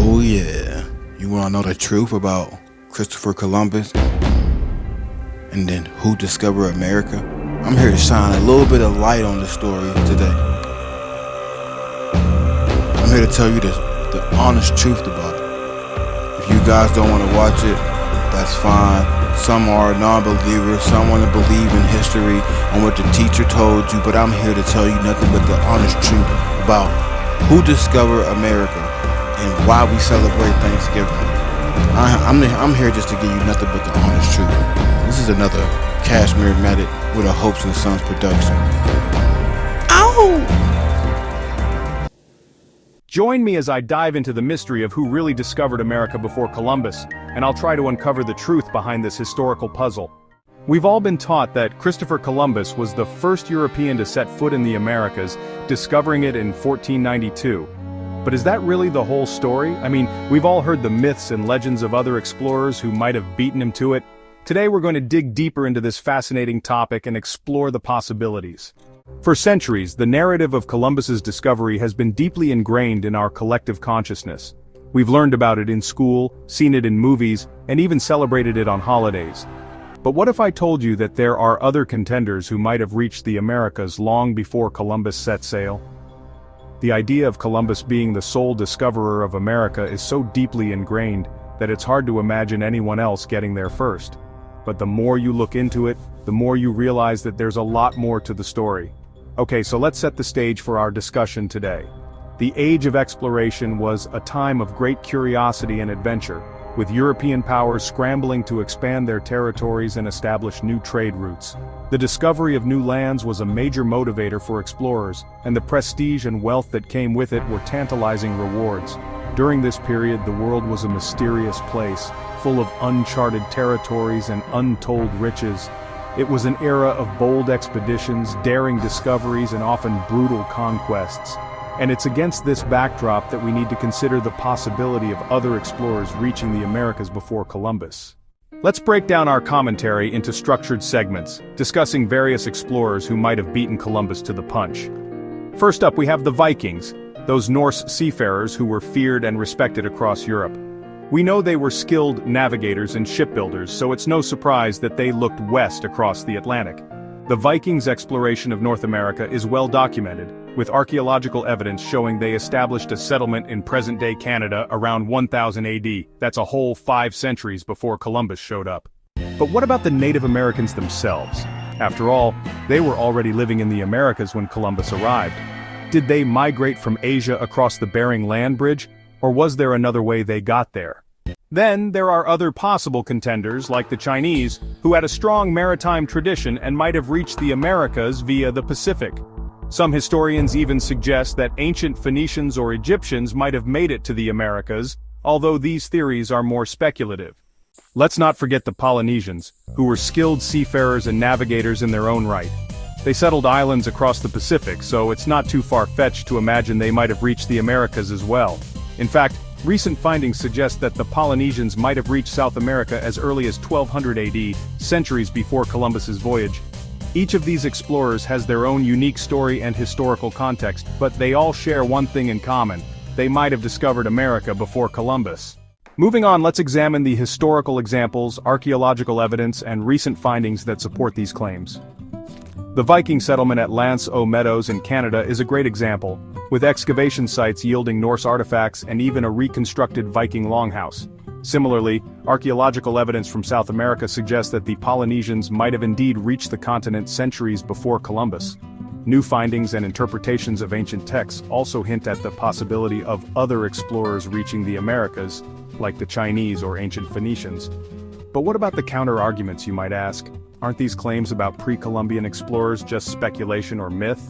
Oh yeah, you wanna know the truth about Christopher Columbus and then who discovered America? I'm here to shine a little bit of light on this story today. I'm here to tell you the honest truth about it. If you guys don't want to watch it, that's fine. Some are non-believers, some want to believe in history and what the teacher told you, but I'm here to tell you nothing but the honest truth about who discovered America and why we celebrate Thanksgiving. I'm here just to give you nothing but the honest truth. This is another Cashmere Medic with a Hopes and Sons production. Ow! Join me as I dive into the mystery of who really discovered America before Columbus, and I'll try to uncover the truth behind this historical puzzle. We've all been taught that Christopher Columbus was the first European to set foot in the Americas, discovering it in 1492. But is that really the whole story? I mean, we've all heard the myths and legends of other explorers who might have beaten him to it. Today we're going to dig deeper into this fascinating topic and explore the possibilities. For centuries, the narrative of Columbus's discovery has been deeply ingrained in our collective consciousness. We've learned about it in school, seen it in movies, and even celebrated it on holidays. But what if I told you that there are other contenders who might have reached the Americas long before Columbus set sail? The idea of Columbus being the sole discoverer of America is so deeply ingrained that it's hard to imagine anyone else getting there first. But the more you look into it, the more you realize that there's a lot more to the story. Okay, so let's set the stage for our discussion today. The Age of Exploration was a time of great curiosity and adventure, with European powers scrambling to expand their territories and establish new trade routes. The discovery of new lands was a major motivator for explorers, and the prestige and wealth that came with it were tantalizing rewards. During this period, the world was a mysterious place, full of uncharted territories and untold riches. It was an era of bold expeditions, daring discoveries, and often brutal conquests. And it's against this backdrop that we need to consider the possibility of other explorers reaching the Americas before Columbus. Let's break down our commentary into structured segments, discussing various explorers who might have beaten Columbus to the punch. First up, we have the Vikings, those Norse seafarers who were feared and respected across Europe. We know they were skilled navigators and shipbuilders, so it's no surprise that they looked west across the Atlantic. The Vikings' exploration of North America is well documented, with archaeological evidence showing they established a settlement in present-day Canada around 1000 AD. That's a whole 5 centuries before Columbus showed up. But what about the Native Americans themselves? After all, they were already living in the Americas when Columbus arrived. Did they migrate from Asia across the Bering Land Bridge, or was there another way they got there? Then there are other possible contenders, like the Chinese, who had a strong maritime tradition and might have reached the Americas via the Pacific. Some historians even suggest that ancient Phoenicians or Egyptians might have made it to the Americas, although these theories are more speculative. Let's not forget the Polynesians, who were skilled seafarers and navigators in their own right. They settled islands across the Pacific, so it's not too far-fetched to imagine they might have reached the Americas as well. In fact, recent findings suggest that the Polynesians might have reached South America as early as 1200 AD, centuries before Columbus's voyage. Each of these explorers has their own unique story and historical context, but they all share one thing in common: they might have discovered America before Columbus. Moving on, let's examine the historical examples, archaeological evidence, and recent findings that support these claims. The Viking settlement at L'Anse aux Meadows in Canada is a great example, with excavation sites yielding Norse artifacts and even a reconstructed Viking longhouse. Similarly, archaeological evidence from South America suggests that the Polynesians might have indeed reached the continent centuries before Columbus. New findings and interpretations of ancient texts also hint at the possibility of other explorers reaching the Americas, like the Chinese or ancient Phoenicians. But what about the counter-arguments, you might ask? Aren't these claims about pre-Columbian explorers just speculation or myth?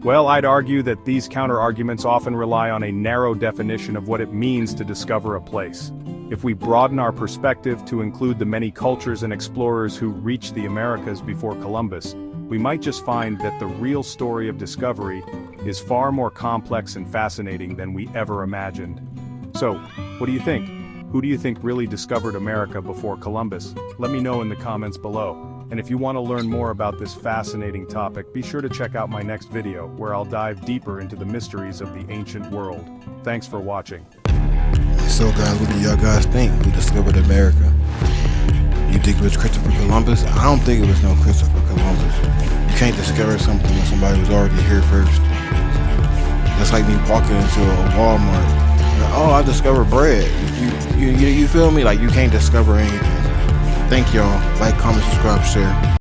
Well, I'd argue that these counter-arguments often rely on a narrow definition of what it means to discover a place. If we broaden our perspective to include the many cultures and explorers who reached the Americas before Columbus, we might just find that the real story of discovery is far more complex and fascinating than we ever imagined. So, what do you think? Who do you think really discovered America before Columbus? Let me know in the comments below. And if you want to learn more about this fascinating topic, be sure to check out my next video, where I'll dive deeper into the mysteries of the ancient world. Thanks for watching. So guys, what do y'all guys think? Who discovered America? You think it was Christopher Columbus? I don't think it was no Christopher Columbus. You can't discover something when somebody was already here first. That's like me walking into a Walmart. Oh, I discovered bread. You feel me? Like, you can't discover anything. Thank y'all. Like, comment, subscribe, share.